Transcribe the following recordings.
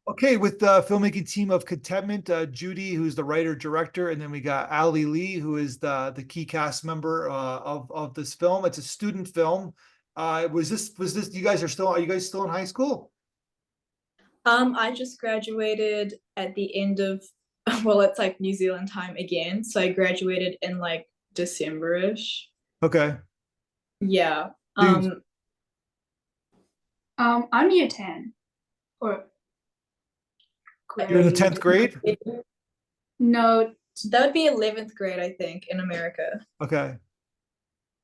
Okay, with the filmmaking team of Contentment, Judie, who's the writer director, and then we got AILLE, who is the key cast member of this film. It's a student film. Was this are you guys still in high school? I just graduated at the end of, well, it's like New Zealand time again. So I graduated in like December-ish. Okay. Yeah. Dude, I'm year 10 or you're in the Grade. 10th grade? no, That would be 11th grade, I think, in America. Okay.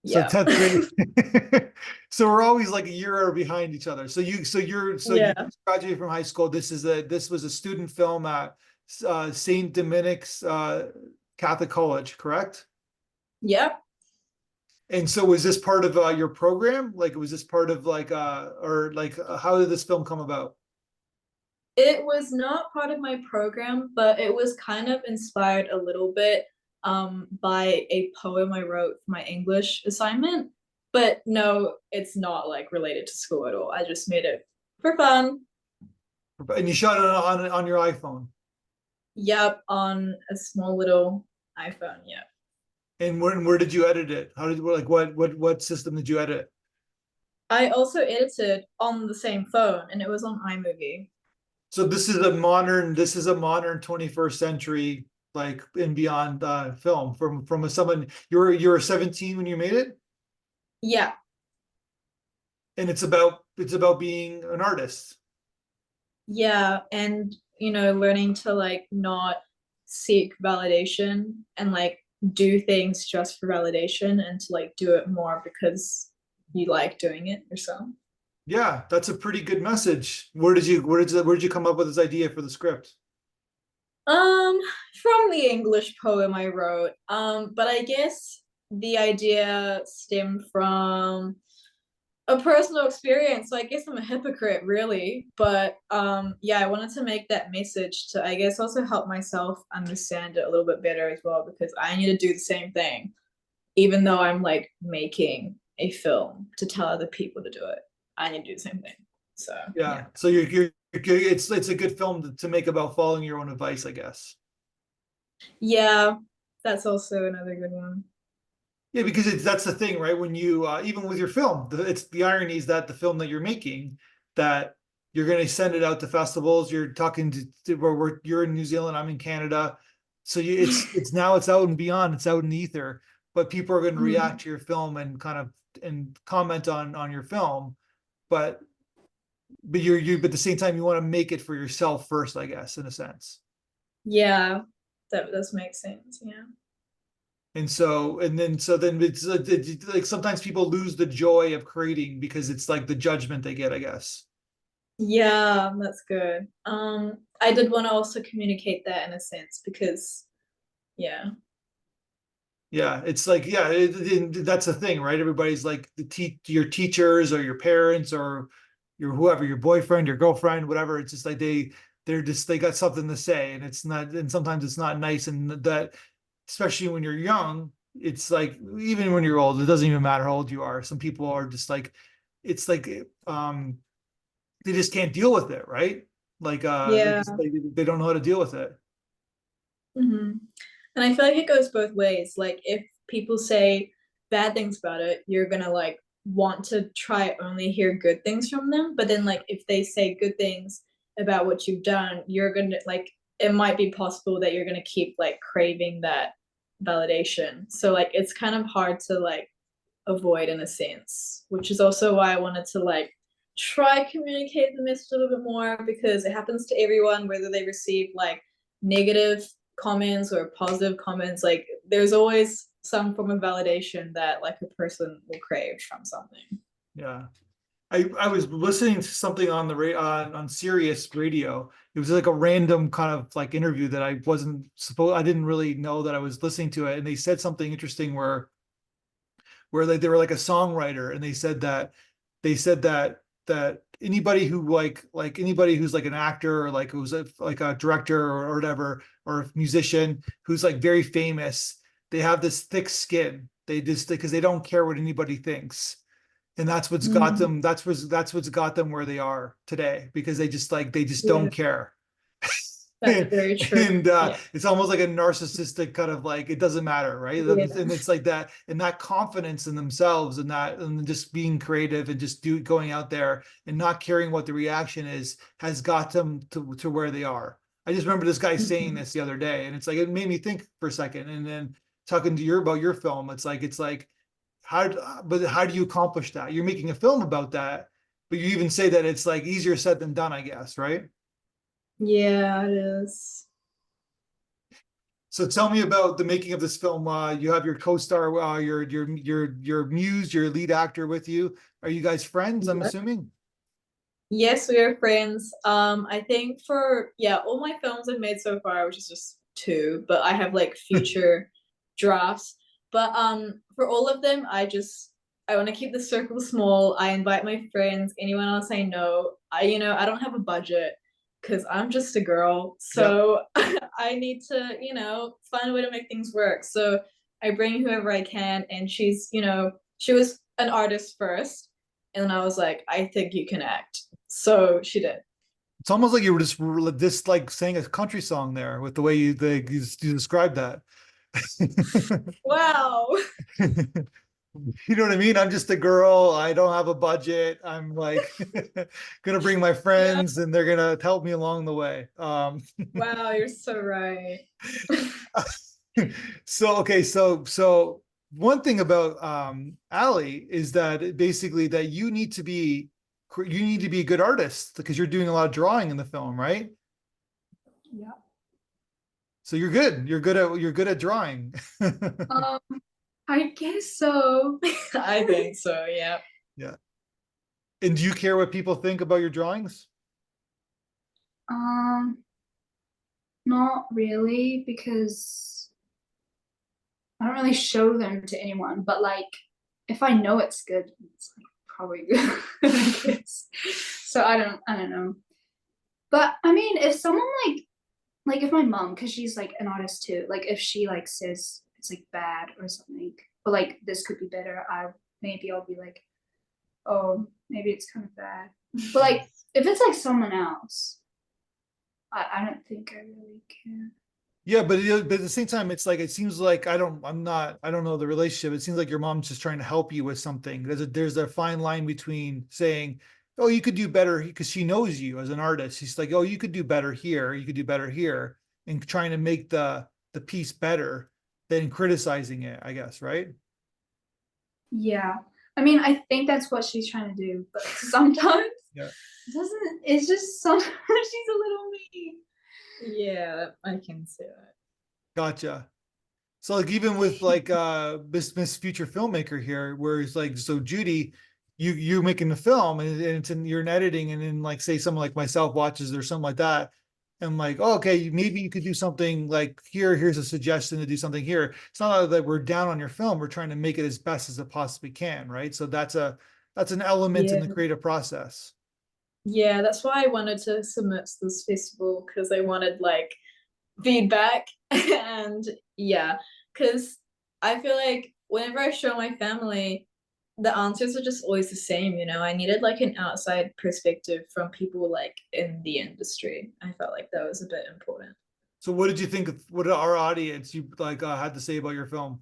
So Yeah. 10th grade. So we're always like a year behind each other. So you Yeah. just graduated from high school. This was a student film at St. Dominic's Catholic College, correct? Yep. And so was this part of your program? Like, was this part of how did this film come about? It was not part of my program, but it was kind of inspired a little bit by a poem I wrote for my English assignment. But no, it's not like related to school at all. I just made it for fun. And you shot it on your iPhone. Yep, on a small little iPhone. Yeah. And where did you edit it? How did like what system did you edit? I also edited on the same phone and it was on iMovie. So this is a modern 21st century like and beyond film from someone you were 17 when you made it, Yeah. and it's about being an artist. Yeah. And, learning to like not seek validation and like do things just for validation and to like do it more because you like doing it yourself. Yeah, that's a pretty good message. Where did you come up with this idea for the script? Um, from the English poem I wrote. But I guess the idea stemmed from a personal experience. So I guess I'm a hypocrite, really. But yeah, I wanted to make that message to, I guess, also help myself understand it a little bit better as well, because I need to do the same thing, even though I'm like making a film to tell other people to do it. I need to do the same thing. So Yeah, yeah. so it's a good film to make about following your own advice, I guess. Yeah, that's also another good one. Yeah, because that's the thing, right? When you even with your film, it's the irony is that the film that you're making, that you're going to send it out to festivals. You're talking to where you're in New Zealand, I'm in Canada, so it's now it's out and beyond, it's out in the ether. But people are going to react to your film and kind of and comment on your film, but but at the same time you want to make it for yourself first, I guess, in a sense. Yeah, that does make sense. Yeah. And so then it's like sometimes people lose the joy of creating because it's like the judgment they get, I guess. Yeah, that's good. I did want to also communicate that in a sense because, yeah. Yeah, it's like yeah, that's the thing, right? Everybody's like your teachers or your parents or your whoever, your boyfriend, your girlfriend, whatever. It's just like they got something to say, and it's not, and sometimes it's not nice, and that especially when you're young, it's like even when you're old, it doesn't even matter how old you are. Some people are just like, it's like they just can't deal with it, right? Like Yeah. they don't know how to deal with it. hmm And I feel like it goes both ways. Like if people say bad things about it, you're gonna like want to try only hear good things from them. But then like if they say good things about what you've done, you're gonna like it might be possible that you're gonna keep like craving that validation. So like it's kind of hard to like avoid in a sense, which is also why I wanted to like try communicate the message a little bit more because it happens to everyone, whether they receive like negative comments or positive comments. Like there's always some form of validation that like a person will crave from something. Yeah. I was listening to something on on Sirius radio. It was like a random kind of like interview that I didn't really know that I was listening to it. And they said something interesting where they were like a songwriter, and they said that anybody who like anybody who's like an actor or like who's like a director or whatever, or a musician who's like very famous, they have this thick skin. They just because they don't care what anybody thinks. And that's what's got them, that's what's got them where they are today, because they just don't Yeah, care. that's very true. And Yeah. it's almost like a narcissistic kind of like, it doesn't matter, right? Yeah. And it's like that, and that confidence in themselves, and that, and just being creative and just going out there and not caring what the reaction is, has got them to where they are. I just remember this guy saying this the other day, and it's like, it made me think for a second. And then talking to you about your film, it's like, but how do you accomplish that? You're making a film about that, but you even say that it's like easier said than done, I guess, right? Yeah, it is. So tell me about the making of this film. You have your co-star, your muse, your lead actor with you. Are you guys friends, I'm Yeah. assuming? Yes, we are friends. I think for all my films I've made so far, which is just two, but I have like future drafts. But for all of them, I want to keep the circle small. I invite my friends, anyone else I know. I don't have a budget because I'm just a girl. Yeah. So I need to, find a way to make things work. So I bring whoever I can, and she was an artist first, and I was like, I think you can act. So she did. It's almost like you were just like saying a country song there with the way you described that. Wow. You know what I mean? I'm just a girl. I don't have a budget. I'm like gonna bring my Yeah. friends, and they're gonna help me along the way. Wow, you're so right. So okay, so one thing about AILLE is that basically that you need to be a good artist, because you're doing a lot of drawing in the film, right? Yeah. So you're good. You're good at drawing. Um, I guess so. I think so, yeah. Yeah. And do you care what people think about your drawings? Um, Not really, because I don't really show them to anyone, but like if I know it's good, it's like probably good. I guess. So I don't know. But I mean, if someone like if my mom, because she's like an artist too, like if she like says it's like bad or something, but like this could be better, maybe I'll be like, oh, maybe it's kind of bad. But like if it's like someone else, I don't think I really care. Yeah, but at the same time, it's like, it seems like I don't know the relationship. It seems like your mom's just trying to help you with something. There's a fine line between saying, "Oh, you could do better," because she knows you as an artist. She's like, "Oh, you could do better here. You could do better here," and trying to make the piece better than criticizing it, I guess, right? Yeah. I mean, I think that's what she's trying to do, but sometimes Yeah. it doesn't, it's just sometimes she's a little mean. Yeah, I can see that. Gotcha. So like even with like Miss Future Filmmaker here, where it's like, so Judie, you're making the film, and it's you're in editing, and then like say someone like myself watches or something like that, and like, oh, okay, maybe you could do something like here's a suggestion to do something here. It's not that we're down on your film, we're trying to make it as best as it possibly can, right? So that's an element in Yeah. the creative process. Yeah, that's why I wanted to submit to this festival, because I wanted like feedback. And yeah, because I feel like whenever I show my family, the answers are just always the same. I needed like an outside perspective from people like in the industry. I felt like that was a bit important. So what did you think of what our audience you like had to say about your film?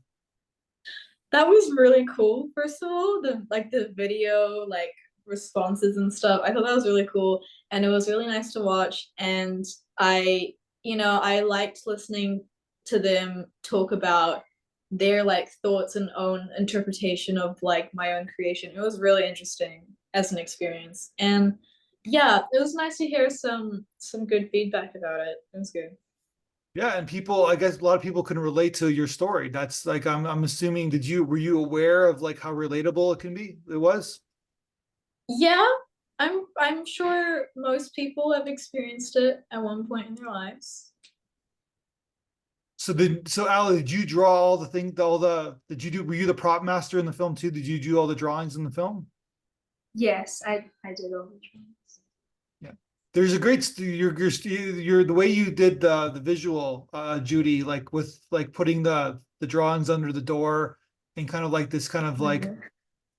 That was really cool. First of all, the video like responses and stuff. I thought that was really cool, and it was really nice to watch. And I liked listening to them talk about their like thoughts and own interpretation of like my own creation. It was really interesting as an experience. And yeah, it was nice to hear some good feedback about it. It was good. Yeah, and people, I guess a lot of people can relate to your story. That's like, I'm assuming, were you aware of like how relatable it can be? It was? Yeah, I'm sure most people have experienced it at one point in their lives. So Ali, did you draw all the things, were you the prop master in the film too? Did you do all the drawings in the film? Yes, I did all the drawings. Yeah. There's a great, you're the way you did the visual, Judie, like with like putting the drawings under the door, and kind of like this kind of like, Mhm.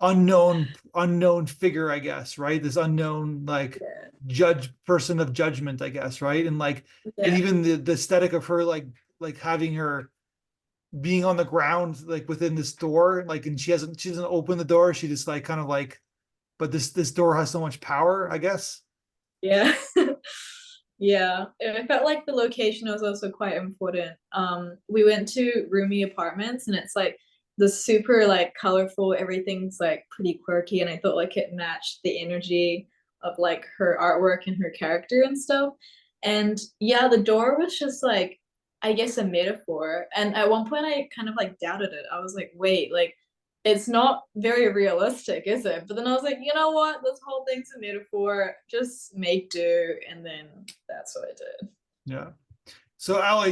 unknown figure, I guess, right? This unknown like Yeah. person of judgment, I guess, right? And like, and Yeah. even the aesthetic of her like having her being on the ground like within this door, like, and she doesn't open the door, she just like kind of like, but this door has so much power, I guess. Yeah. Yeah. I felt like the location was also quite important. We went to roomy apartments and it's like the super like colorful, everything's like pretty quirky, and I thought like it matched the energy of like her artwork and her character and stuff. And yeah, the door was just like, I guess, a metaphor. And at one point I kind of like doubted it. I was like, wait, like it's not very realistic, is it? But then I was like, you know what? This whole thing's a metaphor. Just make do, and then that's what I did. Yeah. So AILLE,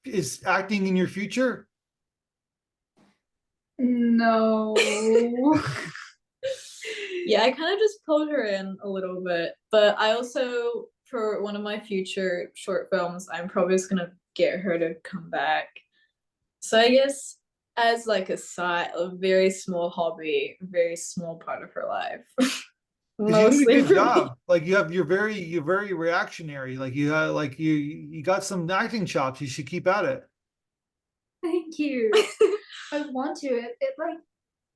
is acting in your future? No. Yeah, I kind of just pulled her in a little bit, but I also, for one of my future short films, I'm probably just gonna get her to come back. So I guess as like a very small hobby, a very small part of her life. Because you did a Mostly good for me. job. Like you're very reactionary. Like you got some acting chops. You should keep at it. Thank you. I want to. It like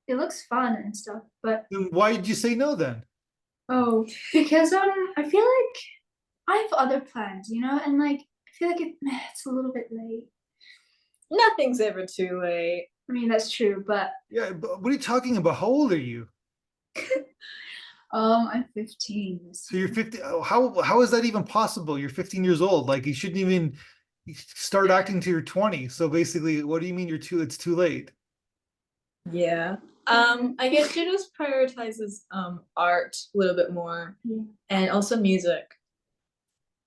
it looks fun and stuff, but Then why did you say no then? oh, because I feel like I have other plans, you know, and like I feel like it's a little bit late. Nothing's ever too late. I mean, that's true, but Yeah, but what are you talking about? How old are you? I'm 15. So you're 50. Oh, how is that even possible? You're 15 years old. Like you shouldn't even start acting till you're 20. So basically, what do you mean it's too late? Yeah. I guess she just prioritizes art a little bit more, Yeah. and also music.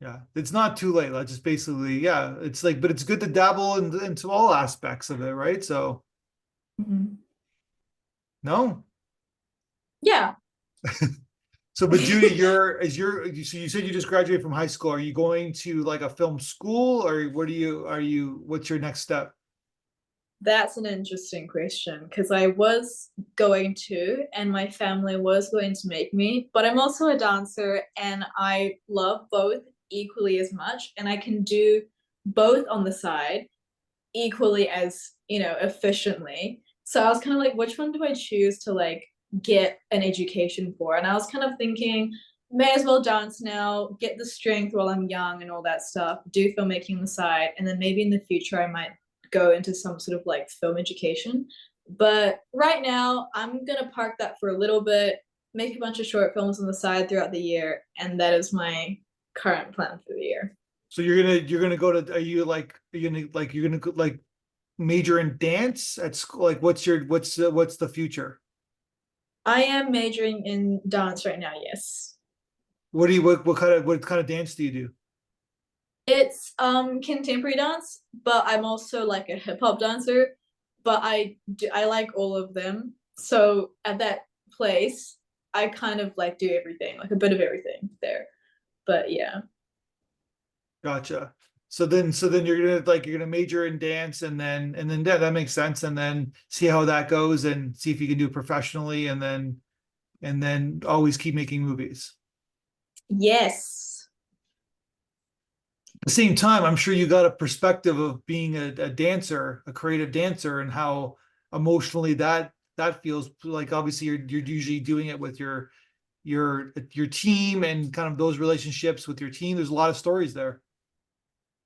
Yeah, it's not too late. Like just basically, yeah, it's like, but it's good to dabble into all aspects of it, right? So Mhm. no. Yeah. So, but Judy, so you said you just graduated from high school. Are you going to like a film school, or what what's your next step? That's an interesting question because I was going to, and my family was going to make me, but I'm also a dancer and I love both equally as much, and I can do both on the side equally as, efficiently. So I was kind of like, which one do I choose to like get an education for? And I was kind of thinking, may as well dance now, get the strength while I'm young and all that stuff, do filmmaking on the side, and then maybe in the future I might go into some sort of like film education. But right now, I'm gonna park that for a little bit, make a bunch of short films on the side throughout the year, and that is my current plan for the year. So you're gonna go to, are you gonna like you're gonna like major in dance at school? Like what's the future? I am majoring in dance right now, yes. What kind of dance do you do? It's contemporary dance, but I'm also like a hip hop dancer, but I like all of them. So at that place, I kind of like do everything, like a bit of everything there. But yeah. Gotcha. So then you're gonna major in dance, and then yeah, that makes sense. And then see how that goes, and see if you can do it professionally, and then always keep making movies. Yes. At the same time, I'm sure you got a perspective of being a dancer, a creative dancer, and how emotionally that feels. Like obviously you're usually doing it with your team and kind of those relationships with your team. There's a lot of stories there.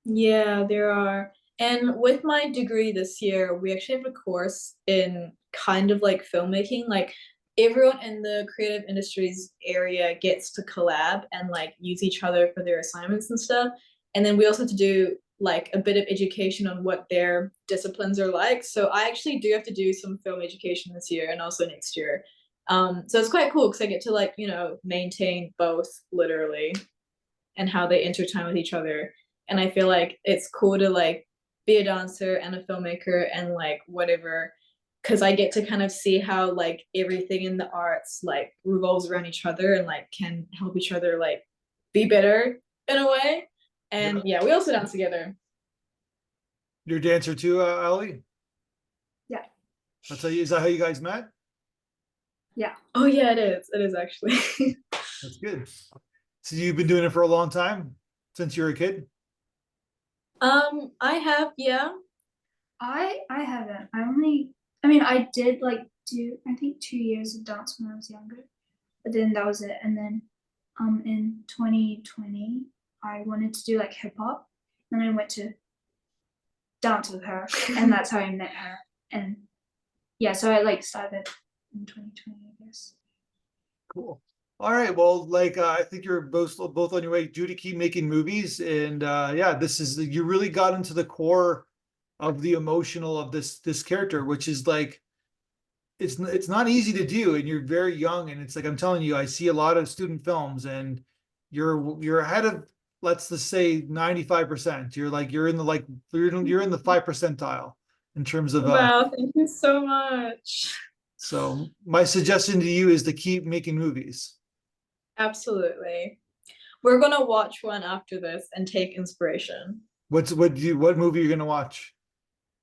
Yeah, there are. And with my degree this year, we actually have a course in kind of like filmmaking. Like everyone in the creative industries area gets to collab and like use each other for their assignments and stuff. And then we also have to do like a bit of education on what their disciplines are like. So I actually do have to do some film education this year and also next year. So it's quite cool because I get to like, maintain both literally and how they intertwine with each other. And I feel like it's cool to like be a dancer and a filmmaker and like whatever, because I get to kind of see how like everything in the arts like revolves around each other and like can help each other like be better in a way. And Yeah. yeah, we also dance together. You're a dancer too, Ali? yeah. Is that how you guys met? Oh yeah, it is. It is actually. That's good. So you've been doing it for a long time, since you were a kid? I have, yeah. I haven't. I mean I did like do I think 2 years of dance when I was younger, but then that was it. And then in 2020 I wanted to do like hip hop, and I went to dance with her, and that's how I met her. And yeah, so I like started in 2020, I guess. Cool. All right. Well, like I think you're both on your way. Judie, keep making movies, and yeah, this is you really got into the core of the emotional of this character, which is like it's not easy to do, and you're very young, and it's like I'm telling you, I see a lot of student films, and you're ahead of, let's just say 95%. You're like you're in the like you're in the 5 percentile in terms of Wow, thank you so much. so my suggestion to you is to keep making movies. Absolutely. We're gonna watch one after this and take inspiration. What movie are you gonna watch?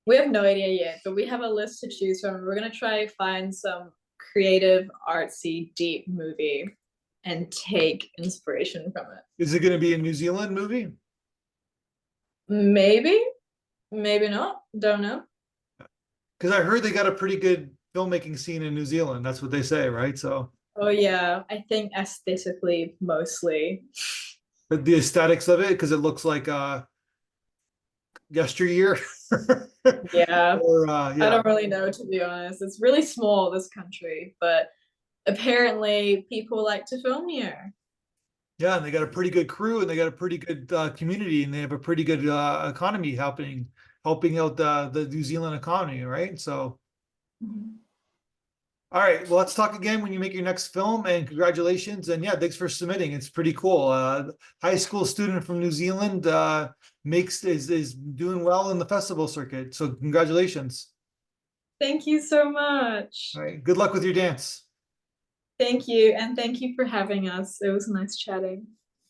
We have no idea yet, but we have a list to choose from. We're gonna try find some creative, artsy, deep movie and take inspiration from it. Is it gonna be a New Zealand movie? Maybe, maybe not. Don't know. Because I heard they got a pretty good filmmaking scene in New Zealand. That's what they say, right? So, Oh yeah, I think aesthetically mostly. but the aesthetics of it, because it looks like yesteryear. Yeah, Or I yeah. don't really know, to be honest. It's really small, this country, but apparently people like to film here. Yeah, and they got a pretty good crew, and they got a pretty good community, and they have a pretty good economy helping out the New Zealand economy, right? So, Mhm. all right, well, let's talk again when you make your next film, and congratulations, and yeah, thanks for submitting. It's pretty cool. High school student from New Zealand is doing well in the festival circuit, so congratulations. Thank you so much. All right, good luck with your dance. Thank you, and thank you for having us. It was nice chatting.